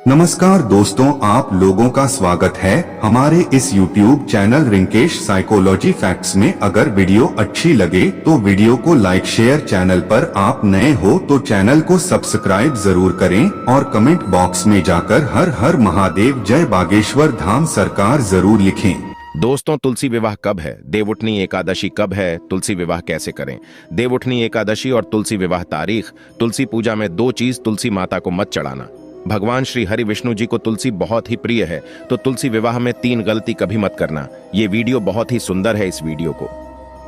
नमस्कार दोस्तों, आप लोगों का स्वागत है हमारे इस YouTube channel Rinkesh psychology facts में। अगर वीडियो अच्छी लगे तो वीडियो को लाइक शेयर, चैनल पर आप नए हो तो चैनल को सब्सक्राइब जरूर करें और कमेंट बॉक्स में जाकर हर हर महादेव जय बागेश्वर धाम सरकार जरूर लिखें। दोस्तों, तुलसी विवाह कब है? देवउठनी एकादशी कब है? तुलसी विवाह कैसे करें? देवउठनी एकादशी और तुलसी विवाह तारीख। तुलसी पूजा में दो चीज तुलसी माता को मत चढ़ाना। भगवान श्री हरि विष्णु जी को तुलसी बहुत ही प्रिय है, तो तुलसी विवाह में 3 गलती कभी मत करना। ये वीडियो बहुत ही सुंदर है। इस वीडियो को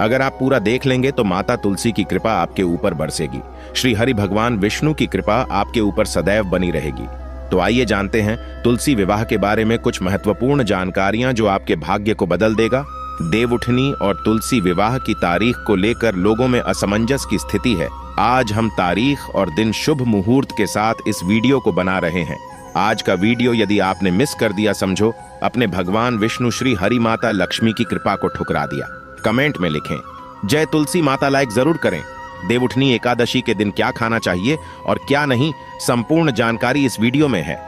अगर आप पूरा देख लेंगे तो माता तुलसी की कृपा आपके ऊपर बरसेगी। श्री हरि भगवान विष्णु की कृपा आपके ऊपर सदैव बनी रहेगी। तो आइए जानते हैं तुलसी विवाह के बारे में कुछ महत्वपूर्ण जानकारियां जो आपके भाग्य को बदल देगा। देवउठनी और तुलसी विवाह की तारीख को लेकर लोगों में असमंजस की स्थिति है। आज हम तारीख और दिन शुभ मुहूर्त के साथ इस वीडियो को बना रहे हैं। आज का वीडियो यदि आपने मिस कर दिया, समझो अपने भगवान विष्णु श्री हरि माता लक्ष्मी की कृपा को ठुकरा दिया। कमेंट में लिखें जय तुलसी माता, लाइक जरूर करें। देवउठनी एकादशी के दिन क्या खाना चाहिए और क्या नहीं, संपूर्ण जानकारी इस वीडियो में है।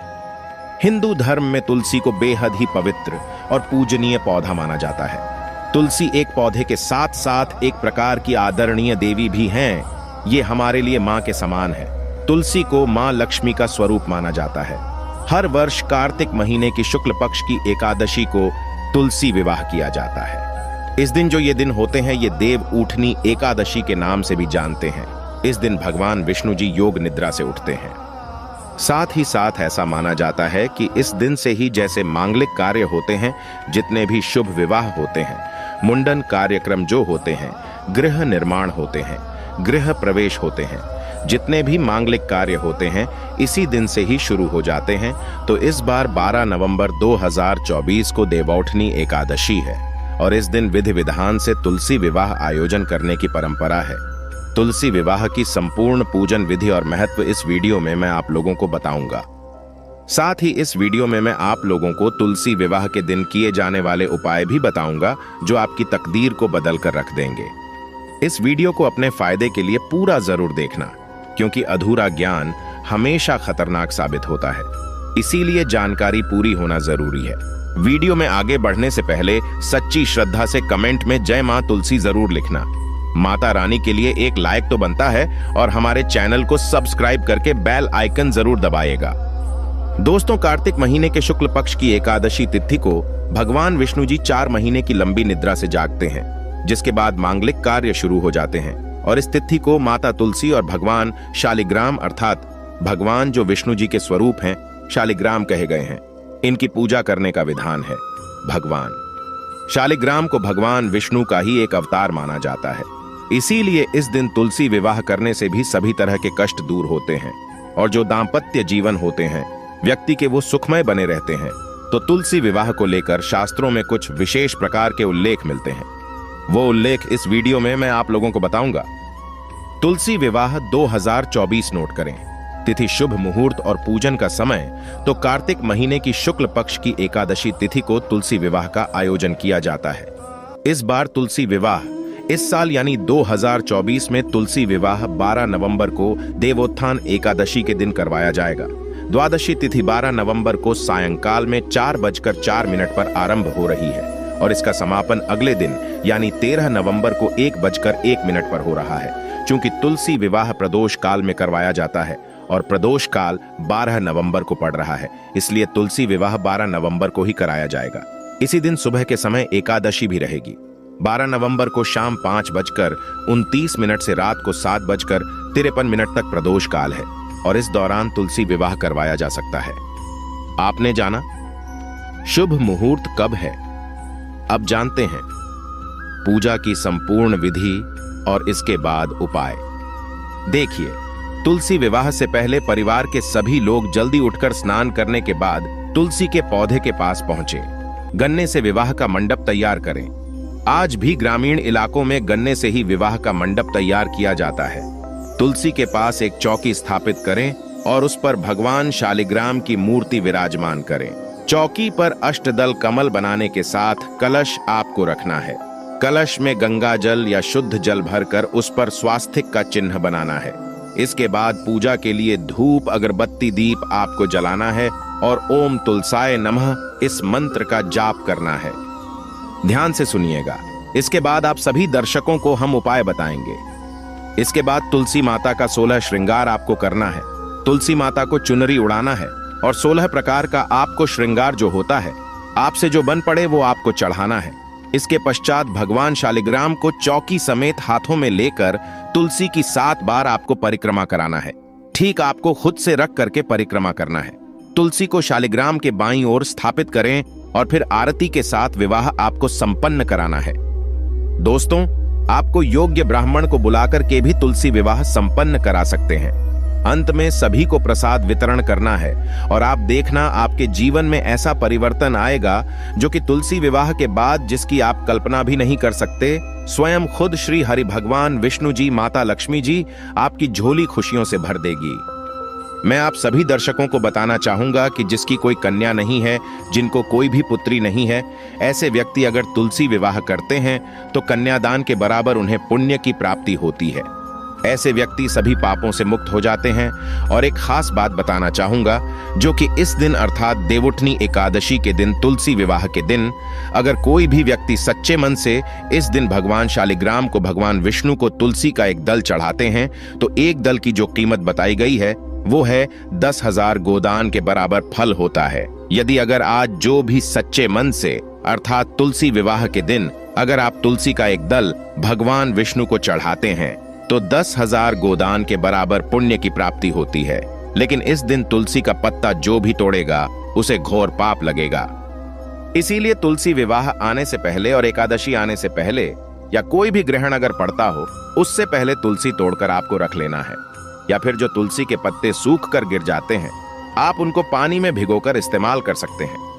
हिंदू धर्म में तुलसी को बेहद ही पवित्र और पूजनीय पौधा माना जाता है। तुलसी एक पौधे के साथ साथ एक प्रकार की आदरणीय देवी भी हैं। ये हमारे लिए मां के समान है। तुलसी को मां लक्ष्मी का स्वरूप माना जाता है। हर वर्ष कार्तिक महीने की शुक्ल पक्ष की एकादशी को तुलसी विवाह किया जाता है। इस दिन जो ये दिन होते हैं, ये देवउठनी एकादशी के नाम से भी जानते हैं। इस दिन भगवान विष्णु जी योग निद्रा से उठते हैं। साथ ही साथ ऐसा माना जाता है कि इस दिन से ही जैसे मांगलिक कार्य होते हैं, जितने भी शुभ विवाह होते हैं, मुंडन कार्यक्रम जो होते हैं, गृह निर्माण होते हैं, गृह प्रवेश होते हैं, जितने भी मांगलिक कार्य होते हैं, इसी दिन से ही शुरू हो जाते हैं। तो इस बार 12 नवंबर 2024 को देवउठनी एकादशी है और इस दिन विधि विधान से तुलसी विवाह आयोजन करने की परंपरा है। तुलसी विवाह की संपूर्ण पूजन विधि और महत्व इस वीडियो में मैं आप लोगों को बताऊंगा। साथ ही इस वीडियो में मैं आप लोगों को तुलसी विवाह के दिन किए जाने वाले उपाय भी बताऊंगा जो आपकी तकदीर को बदल कर रख देंगे। इस वीडियो को अपने फायदे के लिए पूरा जरूर देखना, क्योंकि अधूरा ज्ञान हमेशा खतरनाक साबित होता है। इसीलिए जानकारी पूरी होना जरूरी है। वीडियो में आगे बढ़ने से पहले सच्ची श्रद्धा से कमेंट में जय मां तुलसी जरूर लिखना। माता रानी के लिए एक लाइक तो बनता है और हमारे चैनल को सब्सक्राइब करके बेल आइकन जरूर दबाइएगा। दोस्तों, कार्तिक महीने के शुक्ल पक्ष की एकादशी तिथि को भगवान विष्णु जी 4 महीने की लंबी निद्रा से जागते हैं, जिसके बाद मांगलिक कार्य शुरू हो जाते हैं। और इस तिथि को माता तुलसी और भगवान शालिग्राम अर्थात भगवान जो विष्णु जी के स्वरूप हैं, शालिग्राम कहे गए हैं, इनकी पूजा करने का विधान है। भगवान शालिग्राम को भगवान विष्णु का ही एक अवतार माना जाता है। इसीलिए इस दिन तुलसी विवाह करने से भी सभी तरह के कष्ट दूर होते हैं और जो दाम्पत्य जीवन होते हैं व्यक्ति के, वो सुखमय बने रहते हैं। तो तुलसी विवाह को लेकर शास्त्रों में कुछ विशेष प्रकार के उल्लेख मिलते हैं। वो उल्लेख इस वीडियो में मैं आप लोगों को बताऊंगा। तुलसी विवाह 2024 नोट करें। तिथि शुभ मुहूर्त और पूजन का समय तो कार्तिक महीने की शुक्ल पक्ष की एकादशी तिथि को तुलसी विवाह का आयोजन किया जाता है। इस बार तुलसी विवाह इस साल यानी 2024 में तुलसी विवाह 12 नवंबर को देवोत्थान एकादशी के दिन करवाया जाएगा। द्वादशी तिथि 12 नवंबर को सायंकाल में 4:04 पर आरंभ हो रही है और इसका समापन अगले दिन यानी 13 नवंबर को 1:01 पर हो रहा है। चूंकि तुलसी विवाह प्रदोष काल में करवाया जाता है और प्रदोष काल 12 नवंबर को पड़ रहा है, इसलिए तुलसी विवाह 12 नवंबर को ही कराया जाएगा। इसी दिन सुबह के समय एकादशी भी रहेगी। 12 नवंबर को शाम 5:29 से रात को 7:53 तक प्रदोष काल है और इस दौरान तुलसी विवाह करवाया जा सकता है। आपने जाना शुभ मुहूर्त कब है, अब जानते हैं पूजा की संपूर्ण विधि और इसके बाद उपाय। देखिए, तुलसी विवाह से पहले परिवार के सभी लोग जल्दी उठकर स्नान करने के बाद तुलसी के पौधे के पास पहुंचे। गन्ने से विवाह का मंडप तैयार करें। आज भी ग्रामीण इलाकों में गन्ने से ही विवाह का मंडप तैयार किया जाता है। तुलसी के पास एक चौकी स्थापित करें और उस पर भगवान शालिग्राम की मूर्ति विराजमान करें। चौकी पर अष्टदल कमल बनाने के साथ कलश आपको रखना है। कलश में गंगा जल या शुद्ध जल भरकर उस पर स्वास्तिक का चिन्ह बनाना है। इसके बाद पूजा के लिए धूप, अगरबत्ती, दीप आपको जलाना है और ओम तुलसाय नमः इस मंत्र का जाप करना है। ध्यान से सुनिएगा। इसके बाद आप सभी दर्शकों को हम उपाय बताएंगे। इसके बाद तुलसी माता का 16 श्रृंगार आपको करना है। तुलसी माता को चुनरी उड़ाना है और 16 प्रकार का आपको श्रृंगार जो होता है, आपसे जो बन पड़े वो आपको चढ़ाना है। इसके पश्चात भगवान शालिग्राम को चौकी समेत हाथों में लेकर तुलसी की 7 बार आपको परिक्रमा कराना है। ठीक आपको खुद से रख करके परिक्रमा करना है। तुलसी को शालिग्राम के बाईं ओर स्थापित करें और फिर आरती के साथ विवाह आपको संपन्न कराना है। दोस्तों, आपको योग्य ब्राह्मण को बुलाकर के भी तुलसी विवाह संपन्न करा सकते हैं। अंत में सभी को प्रसाद वितरण करना है और आप देखना आपके जीवन में ऐसा परिवर्तन आएगा जो कि तुलसी विवाह के बाद जिसकी आप कल्पना भी नहीं कर सकते। स्वयं खुद श्री हरि भगवान विष्णु जी, माता लक्ष्मी जी आपकी झोली खुशियों से भर देगी। मैं आप सभी दर्शकों को बताना चाहूंगा कि जिसकी कोई कन्या नहीं है, जिनको कोई भी पुत्री नहीं है, ऐसे व्यक्ति अगर तुलसी विवाह करते हैं तो कन्यादान के बराबर उन्हें पुण्य की प्राप्ति होती है। ऐसे व्यक्ति सभी पापों से मुक्त हो जाते हैं। और एक खास बात बताना चाहूंगा, जो कि इस दिन अर्थात देवउठनी एकादशी के दिन, तुलसी विवाह के दिन, अगर कोई भी व्यक्ति सच्चे मन से इस दिन भगवान शालिग्राम को, भगवान विष्णु को तुलसी का एक दल चढ़ाते हैं तो एक दल की जो कीमत बताई गई है वो है 10,000 गोदान के बराबर फल होता है। यदि अगर आज जो भी सच्चे मन से अर्थात तुलसी विवाह के दिन अगर आप तुलसी का एक दल भगवान विष्णु को चढ़ाते हैं तो 10,000 गोदान के बराबर पुण्य की प्राप्ति होती है। लेकिन इस दिन तुलसी का पत्ता जो भी तोड़ेगा उसे घोर पाप लगेगा। इसीलिए तुलसी विवाह आने से पहले और एकादशी आने से पहले या कोई भी ग्रहण अगर पड़ता हो उससे पहले तुलसी तोड़कर आपको रख लेना है। या फिर जो तुलसी के पत्ते सूख कर गिर जाते हैं आप उनको पानी में भिगोकर इस्तेमाल कर सकते हैं।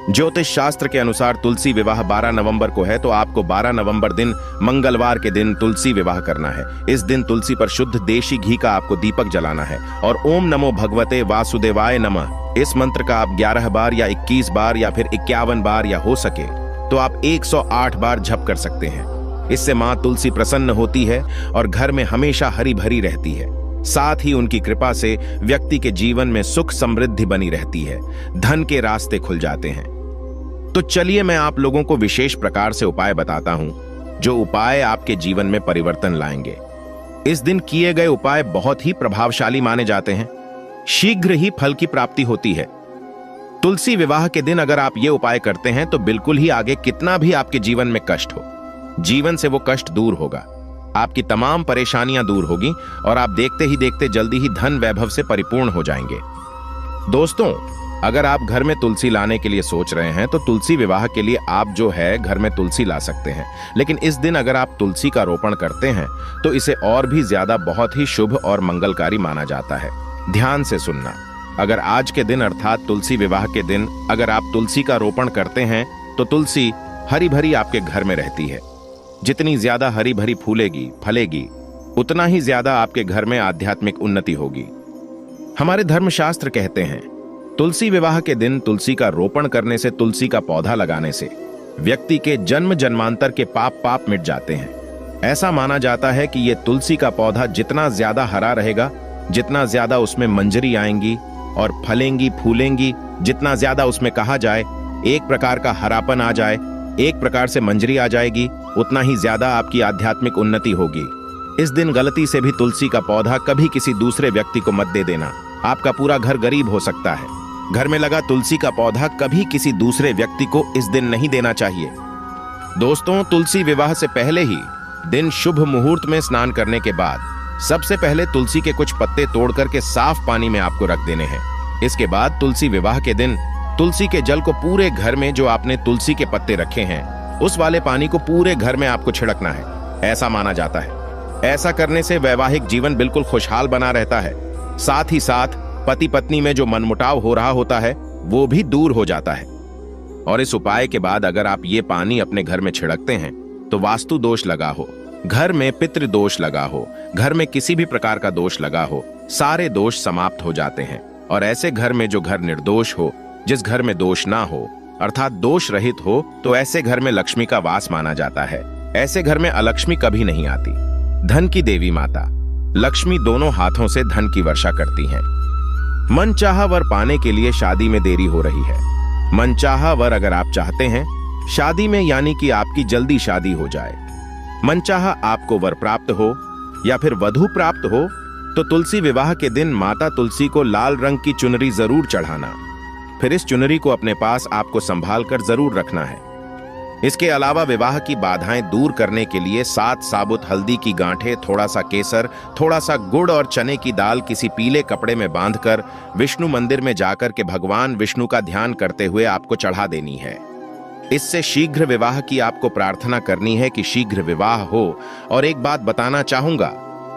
ज्योतिष शास्त्र के अनुसार तुलसी विवाह 12 नवंबर को है तो आपको 12 नवंबर दिन मंगलवार के दिन तुलसी विवाह करना है। इस दिन तुलसी पर शुद्ध देशी घी का आपको दीपक जलाना है और ओम नमो भगवते वासुदेवाय नमः इस मंत्र का आप 11 बार या 21 बार या फिर 51 बार या हो सके तो आप 108 बार जप कर सकते हैं। इससे मां तुलसी प्रसन्न होती है और घर में हमेशा हरी भरी रहती है। साथ ही उनकी कृपा से व्यक्ति के जीवन में सुख समृद्धि बनी रहती है, धन के रास्ते खुल जाते हैं। तो चलिए मैं आप लोगों को विशेष प्रकार से उपाय बताता हूं जो उपाय आपके जीवन में परिवर्तन लाएंगे। इस दिन किए गए उपाय बहुत ही प्रभावशाली माने जाते हैं। शीघ्र ही फल की प्राप्ति होती है। तुलसी विवाह के दिन अगर आप ये उपाय करते हैं तो बिल्कुल ही आगे कितना भी आपके जीवन में कष्ट हो, जीवन से वो कष्ट दूर होगा, आपकी तमाम परेशानियां दूर होगी और आप देखते ही देखते जल्दी ही धन वैभव से परिपूर्ण हो जाएंगे। दोस्तों, अगर आप घर में तुलसी लाने के लिए सोच रहे हैं तो तुलसी विवाह के लिए आप जो है घर में तुलसी ला सकते हैं। लेकिन इस दिन अगर आप तुलसी का रोपण करते हैं तो इसे और भी ज्यादा बहुत ही शुभ और मंगलकारी माना जाता है। ध्यान से सुनना, अगर आज के दिन अर्थात तुलसी विवाह के दिन अगर आप तुलसी का रोपण करते हैं तो तुलसी हरी भरी आपके घर में रहती है। जितनी ज्यादा हरी भरी फूलेगी फलेगी उतना ही ज्यादा आपके घर में आध्यात्मिक उन्नति होगी। हमारे धर्मशास्त्र कहते हैं तुलसी विवाह के दिन तुलसी का रोपण करने से, तुलसी का पौधा लगाने से व्यक्ति के जन्म जन्मांतर के पाप मिट जाते हैं। ऐसा माना जाता है कि यह तुलसी का पौधा जितना ज्यादा हरा रहेगा, जितना ज्यादा उसमें मंजरी आएंगी और फलेंगी फूलेंगी, जितना ज्यादा उसमें कहा जाए एक प्रकार का हरापन आ जाए, एक प्रकार से मंजरी आ जाएगी, उतना ही ज्यादा आपकी आध्यात्मिक उन्नति होगी। इस दिन गलती से भी तुलसी का पौधा कभी किसी दूसरे व्यक्ति को मत दे देना। आपका पूरा घर गरीब हो सकता है। घर में लगा तुलसी का पौधा कभी किसी दूसरे व्यक्ति को इस दिन नहीं देना चाहिए। दोस्तों, तुलसी विवाह से पहले ही दिन शुभ मुहूर्त में स्नान करने के बाद सबसे पहले तुलसी के कुछ पत्ते तोड़ करके साफ पानी में आपको रख देने हैं। इसके बाद तुलसी विवाह के दिन तुलसी के जल को पूरे घर में, जो आपने तुलसी के पत्ते रखे हैं उस वाले पानी को पूरे घर में आपको छिड़कना है, ऐसा माना जाता है। ऐसा करने से वैवाहिक जीवन बिल्कुल खुशहाल बना रहता है। साथ ही साथ पति पत्नी में जो मनमुटाव हो रहा होता है वो भी दूर हो जाता है। और इस उपाय के बाद अगर आप ये पानी अपने घर में छिड़कते हैं तो वास्तु दोष लगा हो, घर में पितृ दोष लगा हो, घर में किसी भी प्रकार का दोष लगा हो, सारे दोष समाप्त हो जाते हैं। और ऐसे घर में जो घर निर्दोष हो, जिस घर में दोष ना हो अर्थात दोष रहित हो, तो ऐसे घर में लक्ष्मी का वास माना जाता है। ऐसे घर में अलक्ष्मी कभी नहीं आती। धन की देवी माता लक्ष्मी दोनों हाथों से धन की वर्षा करती हैं। मनचाहा वर पाने के लिए शादी में देरी हो रही है। मनचाहा वर अगर आप चाहते हैं शादी में, यानी कि आपकी जल्दी शादी हो जाए, मनचाहा आपको वर प्राप्त हो या फिर वधू प्राप्त हो, तो तुलसी विवाह के दिन माता तुलसी को लाल रंग की चुनरी जरूर चढ़ाना। फिर इस चुनरी को अपने पास आपको संभाल कर जरूर रखना है। इसके अलावा विवाह की बाधाएं दूर करने के लिए 7 साबुत हल्दी की गांठें, थोड़ा सा केसर, थोड़ा सा गुड़ और चने की दाल किसी पीले कपड़े में बांधकर विष्णु मंदिर में जाकर के भगवान विष्णु का ध्यान करते हुए आपको चढ़ा देनी है। इससे शीघ्र विवाह की आपको प्रार्थना करनी है कि शीघ्र विवाह हो। और एक बात बताना चाहूंगा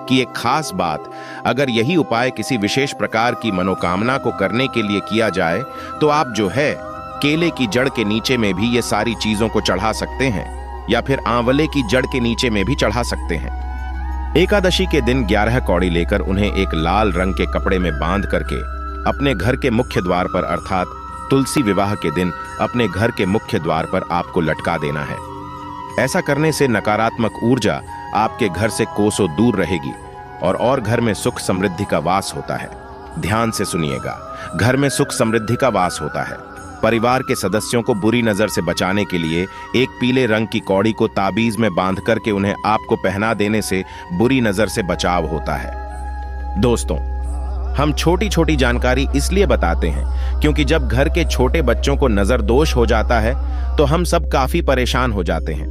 कि एक खास बात, अगर यही उपाय किसी विशेष प्रकार की मनोकामना को करने के लिए किया जाए तो आप जो है केले की जड़ के नीचे में भी ये सारी चीजों को चढ़ा सकते हैं, या फिर आंवले की जड़ के नीचे में भी चढ़ा सकते हैं। एकादशी के दिन 11 कौड़ी लेकर उन्हें एक लाल रंग के कपड़े में बांध करके अपने घर के मुख्य द्वार पर, अर्थात तुलसी विवाह के दिन अपने घर के मुख्य द्वार पर आपको लटका देना है। ऐसा करने से नकारात्मक ऊर्जा आपके घर से कोसों दूर रहेगी और घर में सुख समृद्धि का वास होता है। ध्यान से सुनिएगा, घर में सुख समृद्धि का वास होता है। परिवार के सदस्यों को बुरी नजर से बचाने के लिए एक पीले रंग की कौड़ी को ताबीज में बांध करके उन्हें आपको पहना देने से बुरी नजर से बचाव होता है। दोस्तों, हम छोटी छोटी जानकारी इसलिए बताते हैं क्योंकि जब घर के छोटे बच्चों को नजर दोष हो जाता है तो हम सब काफी परेशान हो जाते हैं।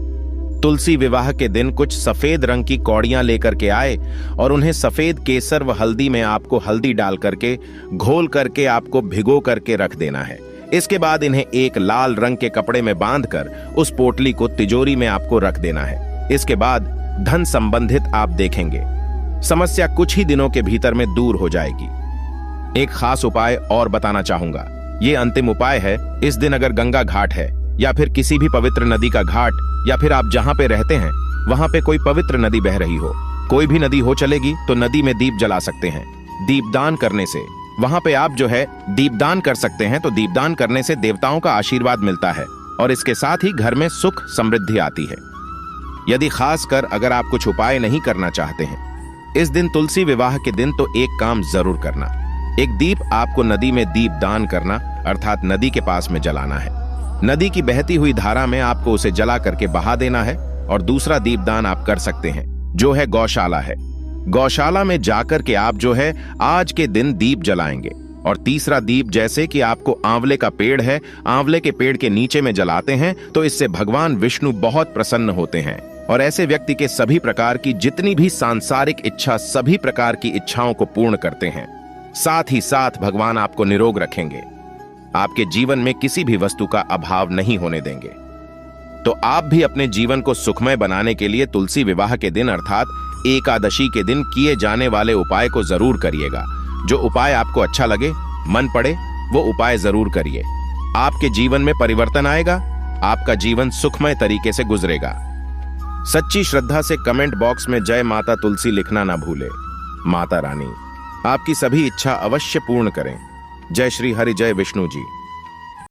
तुलसी विवाह के दिन कुछ सफेद रंग की कौड़ियां लेकर के आए और उन्हें सफेद केसर व हल्दी में आपको हल्दी डाल करके घोल करके आपको भिगो करके रख देना है। इसके बाद इन्हें एक लाल रंग के कपड़े में बांधकर उस पोटली को तिजोरी में आपको रख देना है। इसके बाद धन संबंधित आप देखेंगे समस्या कुछ ही दिनों के भीतर में दूर हो जाएगी। एक खास उपाय और बताना चाहूंगा, ये अंतिम उपाय है। इस दिन अगर गंगा घाट है या फिर किसी भी पवित्र नदी का घाट, या फिर आप जहां पे रहते हैं वहां पे कोई पवित्र नदी बह रही हो, कोई भी नदी हो चलेगी, तो नदी में दीप जला सकते हैं। दीपदान करने से, वहां पे आप जो है दीपदान कर सकते हैं, तो दीपदान करने से देवताओं का आशीर्वाद मिलता है और इसके साथ ही घर में सुख समृद्धि आती है। यदि खासकर अगर आप कुछ उपाय नहीं करना चाहते हैं इस दिन तुलसी विवाह के दिन, तो एक काम जरूर करना, एक दीप आपको नदी में दीप दान करना, अर्थात नदी के पास में जलाना है। नदी की बहती हुई धारा में आपको उसे जला करके बहा देना है। और दूसरा दीपदान आप कर सकते हैं जो है गौशाला है। गौशाला में जाकर के आप जो है आज के दिन दीप जलाएंगे। और तीसरा दीप, जैसे कि आपको आंवले का पेड़ है, आंवले के पेड़ के नीचे में जलाते हैं, तो इससे भगवान विष्णु बहुत प्रसन्न होते हैं और ऐसे व्यक्ति के सभी प्रकार की जितनी भी सांसारिक इच्छा, सभी प्रकार की इच्छाओं को पूर्ण करते हैं। साथ ही साथ भगवान आपको निरोग रखेंगे, आपके जीवन में किसी भी वस्तु का अभाव नहीं होने देंगे। तो आप भी अपने जीवन को सुखमय बनाने के लिए तुलसी विवाह के दिन अर्थात एकादशी के दिन किए जाने वाले उपाय को जरूर करिएगा। जो उपाय आपको अच्छा लगे, मन पड़े, वो उपाय जरूर करिए। आपके जीवन में परिवर्तन आएगा, आपका जीवन सुखमय तरीके से गुजरेगा। सच्ची श्रद्धा से कमेंट बॉक्स में जय माता तुलसी लिखना ना भूले। माता रानी आपकी सभी इच्छा अवश्य पूर्ण करें। जय श्री हरि, जय विष्णु जी।